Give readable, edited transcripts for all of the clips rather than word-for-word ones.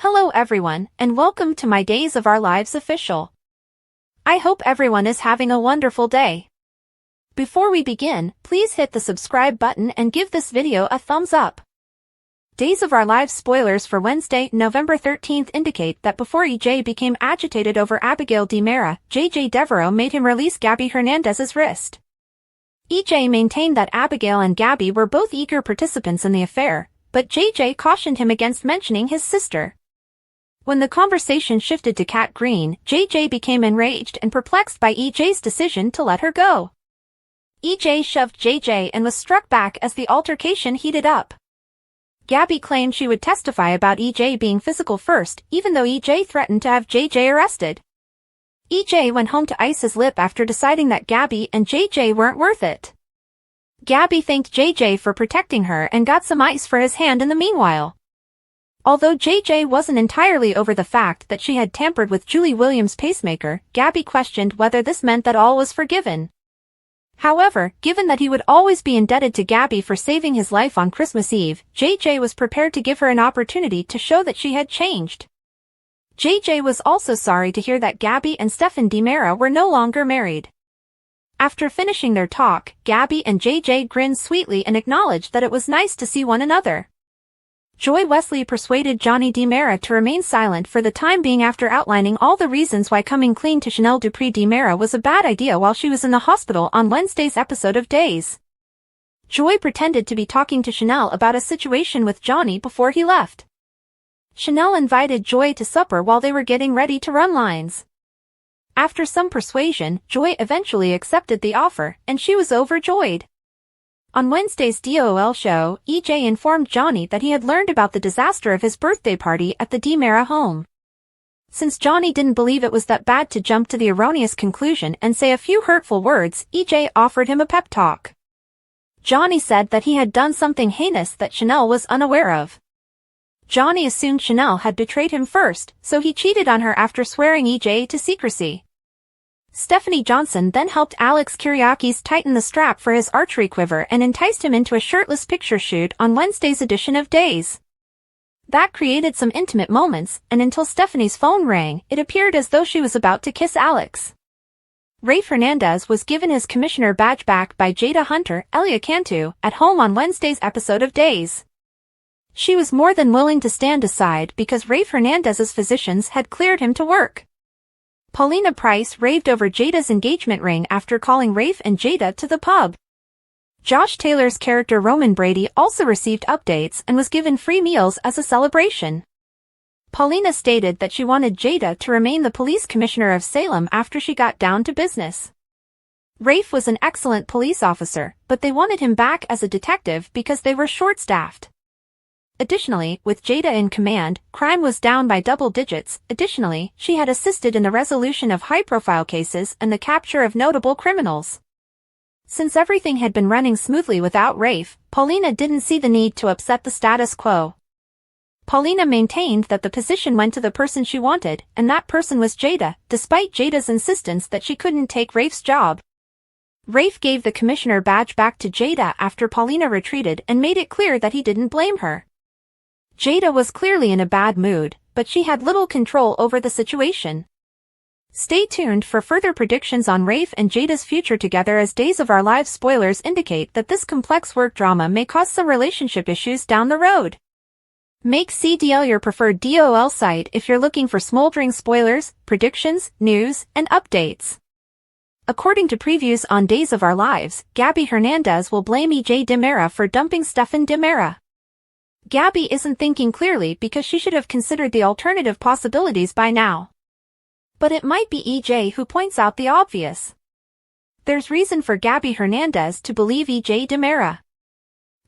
Hello everyone, and welcome to my Days of Our Lives official. I hope everyone is having a wonderful day. Before we begin, please hit the subscribe button and give this video a thumbs up. Days of Our Lives spoilers for Wednesday, November 13th indicate that before EJ became agitated over Abigail DiMera, JJ Devereaux made him release Gabi Hernandez's wrist. EJ maintained that Abigail and Gabi were both eager participants in the affair, but JJ cautioned him against mentioning his sister. When the conversation shifted to Kat Green, JJ became enraged and perplexed by EJ's decision to let her go. EJ shoved JJ and was struck back as the altercation heated up. Gabi claimed she would testify about EJ being physical first, even though EJ threatened to have JJ arrested. EJ went home to ice his lip after deciding that Gabi and JJ weren't worth it. Gabi thanked JJ for protecting her and got some ice for his hand in the meanwhile. Although JJ wasn't entirely over the fact that she had tampered with Julie Williams' Pacemaker, Gabi questioned whether this meant that all was forgiven. However, given that he would always be indebted to Gabi for saving his life on Christmas Eve, JJ was prepared to give her an opportunity to show that she had changed. JJ was also sorry to hear that Gabi and Stefan DiMera were no longer married. After finishing their talk, Gabi and JJ grinned sweetly and acknowledged that it was nice to see one another. Joy Wesley persuaded Johnny DiMera to remain silent for the time being after outlining all the reasons why coming clean to Chanel Dupree DiMera was a bad idea while she was in the hospital on Wednesday's episode of Days. Joy pretended to be talking to Chanel about a situation with Johnny before he left. Chanel invited Joy to supper while they were getting ready to run lines. After some persuasion, Joy eventually accepted the offer, and she was overjoyed. On Wednesday's DOOL show, EJ informed Johnny that he had learned about the disaster of his birthday party at the DiMera home. Since Johnny didn't believe it was that bad to jump to the erroneous conclusion and say a few hurtful words, EJ offered him a pep talk. Johnny said that he had done something heinous that Chanel was unaware of. Johnny assumed Chanel had betrayed him first, so he cheated on her after swearing EJ to secrecy. Stephanie Johnson then helped Alex Kyriakis tighten the strap for his archery quiver and enticed him into a shirtless picture shoot on Wednesday's edition of Days. That created some intimate moments, and until Stephanie's phone rang, it appeared as though she was about to kiss Alex. Rafe Hernandez was given his commissioner badge back by Jada Hunter, Elia Cantu, at home on Wednesday's episode of Days. She was more than willing to stand aside because Rafe Hernandez's physicians had cleared him to work. Paulina Price raved over Jada's engagement ring after calling Rafe and Jada to the pub. Josh Taylor's character Roman Brady also received updates and was given free meals as a celebration. Paulina stated that she wanted Jada to remain the police commissioner of Salem after she got down to business. Rafe was an excellent police officer, but they wanted him back as a detective because they were short-staffed. Additionally, with Jada in command, crime was down by double digits. Additionally, she had assisted in the resolution of high-profile cases and the capture of notable criminals. Since everything had been running smoothly without Rafe, Paulina didn't see the need to upset the status quo. Paulina maintained that the position went to the person she wanted, and that person was Jada, despite Jada's insistence that she couldn't take Rafe's job. Rafe gave the commissioner badge back to Jada after Paulina retreated and made it clear that he didn't blame her. Jada was clearly in a bad mood, but she had little control over the situation. Stay tuned for further predictions on Rafe and Jada's future together, as Days of Our Lives spoilers indicate that this complex work drama may cause some relationship issues down the road. Make CDL your preferred DOL site if you're looking for smoldering spoilers, predictions, news, and updates. According to previews on Days of Our Lives, Gabi Hernandez will blame EJ DiMera for dumping Stefan DiMera. Gabi isn't thinking clearly because she should have considered the alternative possibilities by now. But it might be EJ who points out the obvious. There's reason for Gabi Hernandez to believe EJ DiMera.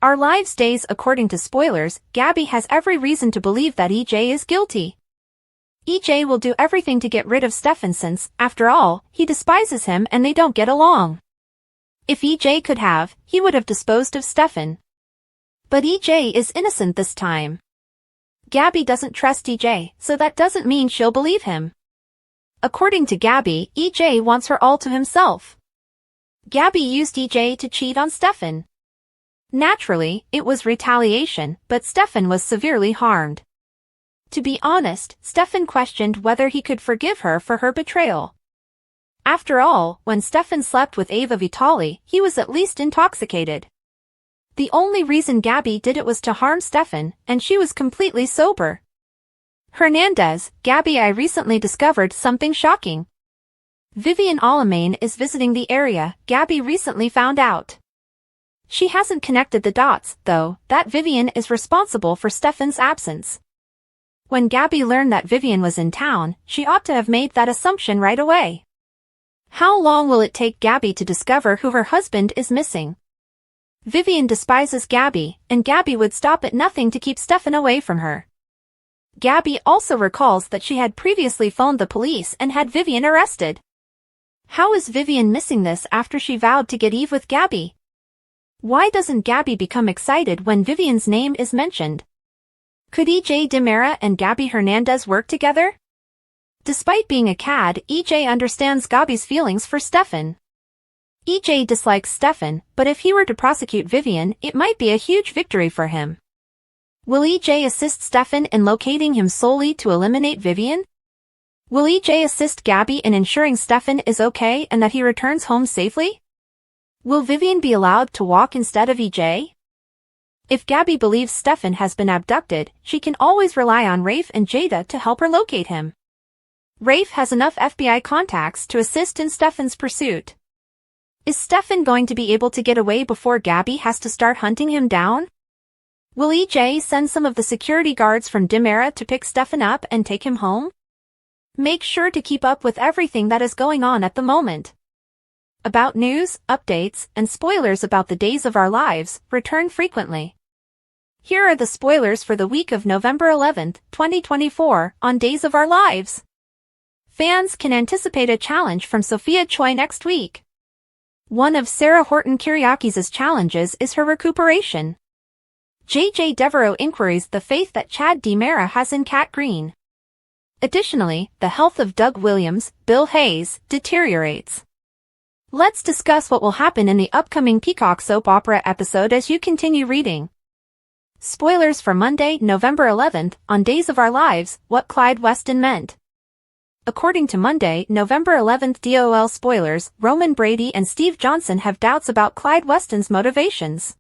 Our Lives Days. According to spoilers, Gabi has every reason to believe that EJ is guilty. EJ will do everything to get rid of Stefan since, after all, he despises him and they don't get along. If EJ could have, he would have disposed of Stefan. But EJ is innocent this time. Gabi doesn't trust EJ, so that doesn't mean she'll believe him. According to Gabi, EJ wants her all to himself. Gabi used EJ to cheat on Stefan. Naturally, it was retaliation, but Stefan was severely harmed. To be honest, Stefan questioned whether he could forgive her for her betrayal. After all, when Stefan slept with Ava Vitali, he was at least intoxicated. The only reason Gabi did it was to harm Stefan, and she was completely sober. Hernandez, Gabi, I recently discovered something shocking. Vivian Alamain is visiting the area, Gabi recently found out. She hasn't connected the dots, though, that Vivian is responsible for Stefan's absence. When Gabi learned that Vivian was in town, she ought to have made that assumption right away. How long will it take Gabi to discover who her husband is missing? Vivian despises Gabi, and Gabi would stop at nothing to keep Stefan away from her. Gabi also recalls that she had previously phoned the police and had Vivian arrested. How is Vivian missing this after she vowed to get Eve with Gabi? Why doesn't Gabi become excited when Vivian's name is mentioned? Could EJ Dimera and Gabi Hernandez work together? Despite being a cad, EJ understands Gabi's feelings for Stefan. EJ dislikes Stefan, but if he were to prosecute Vivian, it might be a huge victory for him. Will EJ assist Stefan in locating him solely to eliminate Vivian? Will EJ assist Gabi in ensuring Stefan is okay and that he returns home safely? Will Vivian be allowed to walk instead of EJ? If Gabi believes Stefan has been abducted, she can always rely on Rafe and Jada to help her locate him. Rafe has enough FBI contacts to assist in Stefan's pursuit. Is Stefan going to be able to get away before Gabi has to start hunting him down? Will EJ send some of the security guards from Dimera to pick Stefan up and take him home? Make sure to keep up with everything that is going on at the moment. About news, updates, and spoilers about the days of our lives, return frequently. Here are the spoilers for the week of November 11th, 2024, on Days of Our Lives. Fans can anticipate a challenge from Sophia Choi next week. One of Sarah Horton Kiriakis' challenges is her recuperation. JJ Devereaux inquiries the faith that Chad DiMera has in Cat Green. Additionally, the health of Doug Williams, Bill Hayes, deteriorates. Let's discuss what will happen in the upcoming Peacock soap opera episode as you continue reading. Spoilers for Monday, November 11th, on Days of Our Lives, What Clyde Weston Meant. According to Monday, November 11th DOL spoilers, Roman Brady and Steve Johnson have doubts about Clyde Weston's motivations.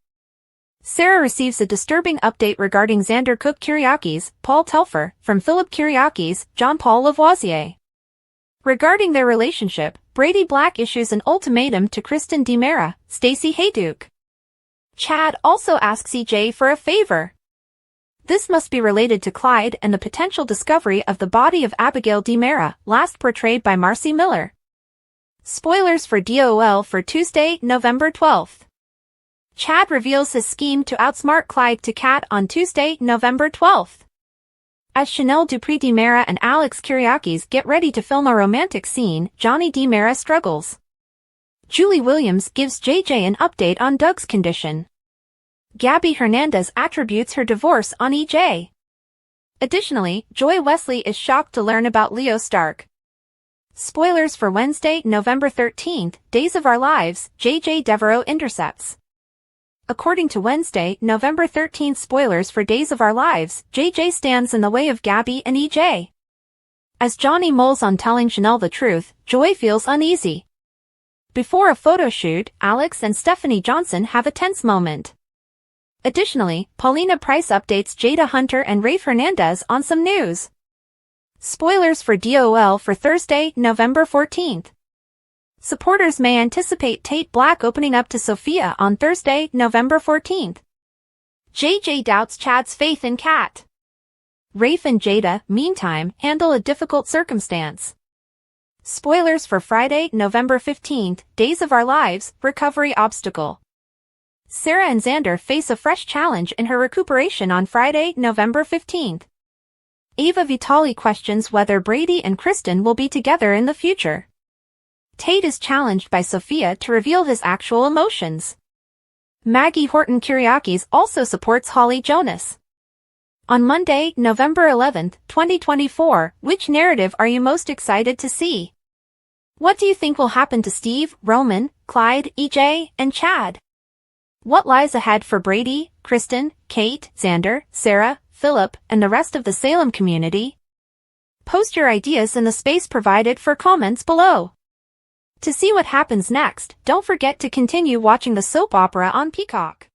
Sarah receives a disturbing update regarding Xander Cook Kiriakis, Paul Telfer, from Philip Kiriakis, John Paul Lavoisier. Regarding their relationship, Brady Black issues an ultimatum to Kristen DiMera, Stacey Hayduke. Chad also asks EJ for a favor. This must be related to Clyde and the potential discovery of the body of Abigail DiMera, last portrayed by Marcy Miller. Spoilers for DOL for Tuesday, November 12th. Chad reveals his scheme to outsmart Clyde to Cat on Tuesday, November 12th. As Chanel Dupree DiMera and Alex Kiriakis get ready to film a romantic scene, Johnny DiMera struggles. Julie Williams gives JJ an update on Doug's condition. Gabi Hernandez attributes her divorce on EJ. Additionally, Joy Wesley is shocked to learn about Leo Stark. Spoilers for Wednesday, November 13th, Days of Our Lives, JJ Devereaux intercepts. According to Wednesday, November 13th spoilers for Days of Our Lives, JJ stands in the way of Gabi and EJ. As Johnny mulls on telling Chanel the truth, Joy feels uneasy. Before a photo shoot, Alex and Stephanie Johnson have a tense moment. Additionally, Paulina Price updates Jada Hunter and Rafe Hernandez on some news. Spoilers for DOL for Thursday, November 14th. Supporters may anticipate Tate Black opening up to Sophia on Thursday, November 14th. JJ doubts Chad's faith in Cat. Rafe and Jada, meantime, handle a difficult circumstance. Spoilers for Friday, November 15th, Days of Our Lives, recovery obstacle. Sarah and Xander face a fresh challenge in her recuperation on Friday, November 15th. Ava Vitali questions whether Brady and Kristen will be together in the future. Tate is challenged by Sophia to reveal his actual emotions. Maggie Horton Kiriakis also supports Holly Jonas. On Monday, November 11th, 2024, which narrative are you most excited to see? What do you think will happen to Steve, Roman, Clyde, EJ, and Chad? What lies ahead for Brady, Kristen, Kate, Xander, Sarah, Philip, and the rest of the Salem community? Post your ideas in the space provided for comments below. To see what happens next, don't forget to continue watching the soap opera on Peacock.